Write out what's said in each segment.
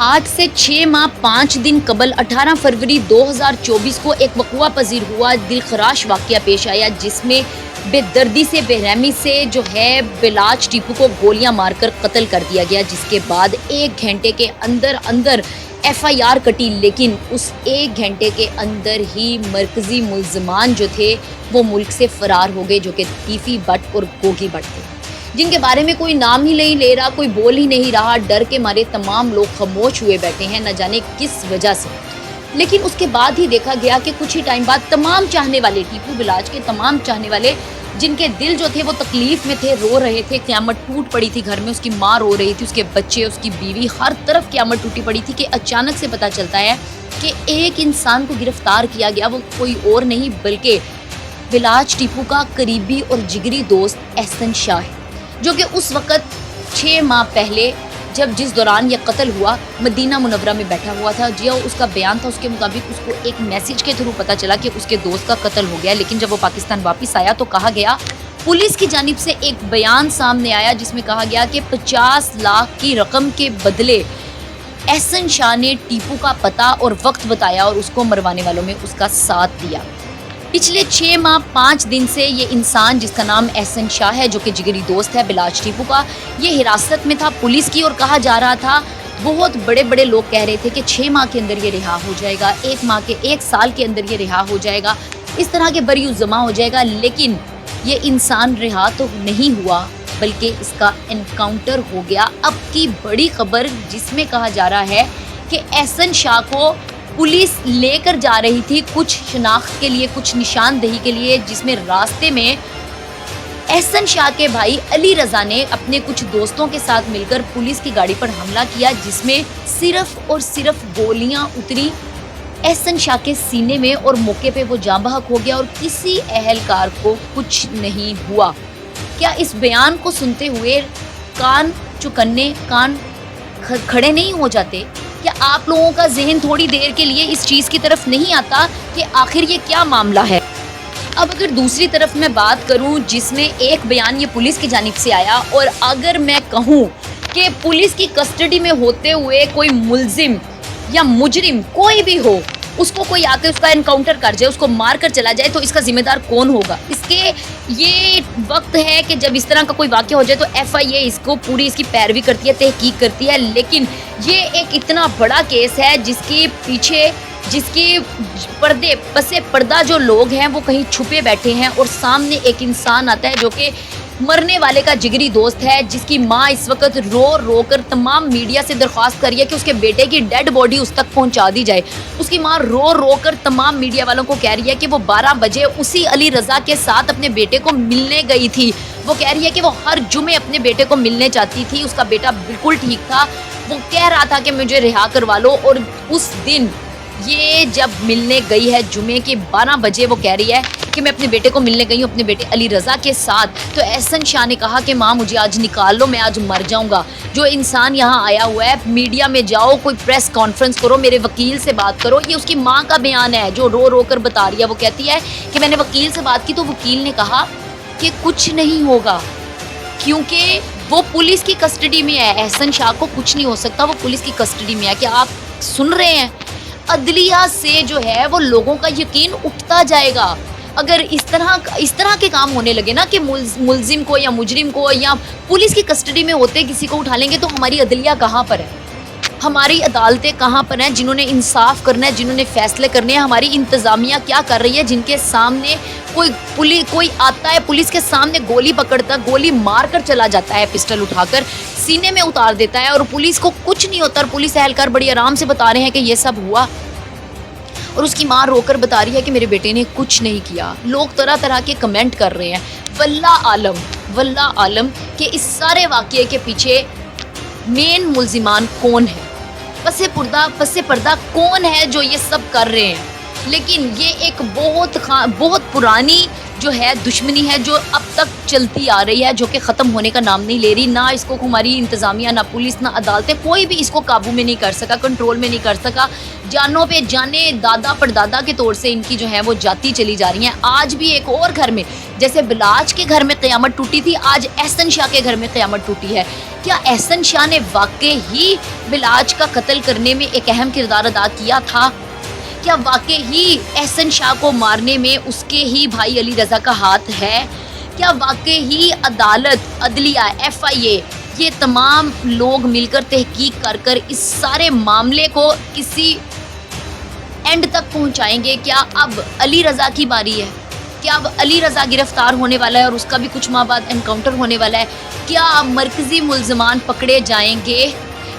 आज से 6 माह 5 दिन कबल 18 फरवरी 2024 को एक वक़्वा पजीर हुआ दिलखराश वाक़या पेश आया, जिसमें बेदर्दी से बेरहमी से जो है बिलाज टीपू को गोलियां मारकर कत्ल कर दिया गया, जिसके बाद 1 घंटे के अंदर FIR कटी। लेकिन उस 1 घंटे के अंदर ही मरकजी मुल्ज़मान जो थे वो मुल्क से फ़रार हो गए, जो कि टीफी भट्ट और गोगी भट्ट थे, जिनके बारे में कोई नाम ही नहीं ले रहा, कोई बोल ही नहीं रहा। डर के मारे तमाम लोग खामोश हुए बैठे हैं, न जाने किस वजह से। लेकिन उसके बाद ही देखा गया कि कुछ ही टाइम बाद तमाम चाहने वाले, टीपू बिलाज के तमाम चाहने वाले, जिनके दिल जो थे वो तकलीफ में थे, रो रहे थे, क़यामत टूट पड़ी थी घर में। उसकी माँ रो रही थी, उसके बच्चे, उसकी बीवी, हर तरफ क़यामत टूटी पड़ी थी कि अचानक से पता चलता है कि एक इंसान को गिरफ्तार किया गया। वो कोई और नहीं बल्कि बिलाज टीपू का करीबी और जिगरी दोस्त एहसन शाह है, जो कि उस वक़्त 6 माह पहले जिस दौरान ये कत्ल हुआ मदीना मुनव्वरा में बैठा हुआ था। जो उसका बयान था उसके मुताबिक उसको एक मैसेज के थ्रू पता चला कि उसके दोस्त का कत्ल हो गया। लेकिन जब वो पाकिस्तान वापस आया तो कहा गया, पुलिस की जानिब से एक बयान सामने आया जिसमें कहा गया कि 50 लाख की रकम के बदले एहसन शाह ने टीपू का पता और वक्त बताया और उसको मरवाने वालों में उसका साथ दिया। पिछले 6 माह 5 दिन से ये इंसान, जिसका नाम एहसन शाह है, जो कि जिगरी दोस्त है बिलाज टीपू का, ये हिरासत में था पुलिस की। और कहा जा रहा था, बहुत बड़े बड़े लोग कह रहे थे कि 6 माह के अंदर ये रिहा हो जाएगा, 1 साल के अंदर ये रिहा हो जाएगा, इस तरह के बरी जमा हो जाएगा। लेकिन ये इंसान रिहा तो नहीं हुआ, बल्कि इसका एनकाउंटर हो गया। अब की बड़ी खबर जिसमें कहा जा रहा है कि एहसन शाह को पुलिस लेकर जा रही थी कुछ शनाख्त के लिए, कुछ निशानदही के लिए, जिसमें रास्ते में एहसन शाह के भाई अली रज़ा ने अपने कुछ दोस्तों के साथ मिलकर पुलिस की गाड़ी पर हमला किया, जिसमें सिर्फ और सिर्फ गोलियां उतरी एहसन शाह के सीने में और मौके पे वो जाँ बहक हो गया और किसी अहलकार को कुछ नहीं हुआ। क्या इस बयान को सुनते हुए कान चौकन्ने, कान खड़े नहीं हो जाते? क्या आप लोगों का जहन थोड़ी देर के लिए इस चीज़ की तरफ नहीं आता कि आखिर ये क्या मामला है? अब अगर दूसरी तरफ मैं बात करूं, जिसमें एक बयान ये पुलिस की जानिब से आया, और अगर मैं कहूं कि पुलिस की कस्टडी में होते हुए कोई मुल्जिम या मुजरिम कोई भी हो, उसको कोई आके उसका एनकाउंटर कर जाए, उसको मार कर चला जाए, तो इसका जिम्मेदार कौन होगा? इसके ये वक्त है कि जब इस तरह का कोई वाक़या हो जाए तो FIA इसको पूरी इसकी पैरवी करती है, तहकीक करती है। लेकिन ये एक इतना बड़ा केस है जिसके पीछे, जिसके पर्दे पसे पर्दा जो लोग हैं वो कहीं छुपे बैठे हैं, और सामने एक इंसान आता है जो कि मरने वाले का जिगरी दोस्त है, जिसकी माँ इस वक्त रो कर तमाम मीडिया से दरख्वास्त कर रही है कि उसके बेटे की डेड बॉडी उस तक पहुंचा दी जाए। उसकी माँ रो कर तमाम मीडिया वालों को कह रही है कि वो 12 बजे उसी अली रज़ा के साथ अपने बेटे को मिलने गई थी। वो कह रही है कि वो हर जुमे अपने बेटे को मिलने चाहती थी, उसका बेटा बिल्कुल ठीक था, वो कह रहा था कि मुझे रिहा करवा लो। और उस दिन ये जब मिलने गई है जुमे के 12 बजे, वो कह रही है कि मैं अपने बेटे को मिलने गई हूँ, अपने बेटे अली रज़ा के साथ। तो एहसन शाह ने कहा कि माँ मुझे आज निकाल लो, मैं आज मर जाऊँगा। जो इंसान यहाँ आया हुआ है, मीडिया में जाओ, कोई प्रेस कॉन्फ्रेंस करो, मेरे वकील से बात करो। ये उसकी माँ का बयान है जो रो कर बता रही है। वो कहती है कि मैंने वकील से बात की तो वकील ने कहा कि कुछ नहीं होगा, क्योंकि वो पुलिस की कस्टडी में है। एहसन शाह को कुछ नहीं हो सकता, वो पुलिस की कस्टडी में है। क्या आप सुन रहे हैं? अदलिया से जो है वो लोगों का यकीन उठता जाएगा। अगर इस तरह के काम होने लगे ना कि मुल्जिम को या मुजरिम को या पुलिस की कस्टडी में होते किसी को उठा लेंगे, तो हमारी अदलिया कहाँ पर है? हमारी अदालतें कहाँ पर हैं जिन्होंने इंसाफ करना है, जिन्होंने फैसले करने हैं? हमारी इंतज़ामिया क्या कर रही है, जिनके सामने कोई आता है, पुलिस के सामने गोली पकड़ता, गोली मार कर चला जाता है, पिस्टल उठाकर सीने में उतार देता है, और पुलिस को कुछ नहीं होता। और पुलिस एहलकार बड़ी आराम से बता रहे हैं कि ये सब हुआ, और उसकी माँ रोकर बता रही है कि मेरे बेटे ने कुछ नहीं किया। लोग तरह तरह के कमेंट कर रहे हैं। वल्ला आलम कि इस सारे वाक़ये के पीछे मेन मुल्जिमान कौन है, पसे पर्दा कौन है जो ये सब कर रहे हैं। लेकिन ये एक बहुत पुरानी جو ہے دشمنی ہے جو اب تک چلتی آ رہی ہے, جو کہ ختم ہونے کا نام نہیں لے رہی. نہ اس کو ہماری انتظامیہ, نہ پولیس, نہ عدالتیں, کوئی بھی اس کو قابو میں نہیں کر سکا, کنٹرول میں نہیں کر سکا. جانوں پہ جانے دادا پردادا کے طور سے ان کی جو ہے وہ جاتی چلی جا رہی ہیں. آج بھی ایک اور گھر میں, جیسے بلاج کے گھر میں قیامت ٹوٹی تھی, آج احسن شاہ کے گھر میں قیامت ٹوٹی ہے. کیا احسن شاہ نے واقع ہی بلاج کا قتل کرنے میں ایک اہم کردار ادا کیا تھا؟ کیا واقع ہی احسن شاہ کو مارنے میں اس کے ہی بھائی علی رضا کا ہاتھ ہے؟ کیا واقع ہی عدالت, عدلیہ, FIA, یہ تمام لوگ مل کر تحقیق کر کر اس سارے معاملے کو کسی اینڈ تک پہنچائیں گے؟ کیا اب علی رضا کی باری ہے؟ کیا اب علی رضا گرفتار ہونے والا ہے اور اس کا بھی کچھ ماہ بعد انکاؤنٹر ہونے والا ہے؟ کیا مرکزی ملزمان پکڑے جائیں گے؟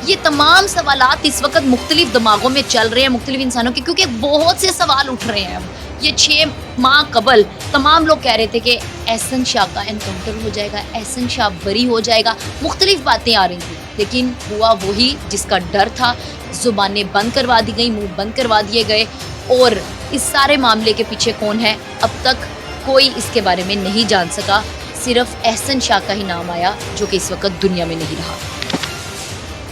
یہ تمام سوالات اس وقت مختلف دماغوں میں چل رہے ہیں, مختلف انسانوں کے, کیونکہ بہت سے سوال اٹھ رہے ہیں. اب یہ 6 ماہ قبل تمام لوگ کہہ رہے تھے کہ احسن شاہ کا انکاؤنٹر ہو جائے گا, احسن شاہ بری ہو جائے گا, مختلف باتیں آ رہی تھیں, لیکن ہوا وہی جس کا ڈر تھا. زبانیں بند کروا دی گئیں, منہ بند کروا دیے گئے, اور اس سارے معاملے کے پیچھے کون ہے اب تک کوئی اس کے بارے میں نہیں جان سکا. صرف احسن شاہ کا ہی نام آیا جو کہ اس وقت دنیا میں نہیں رہا.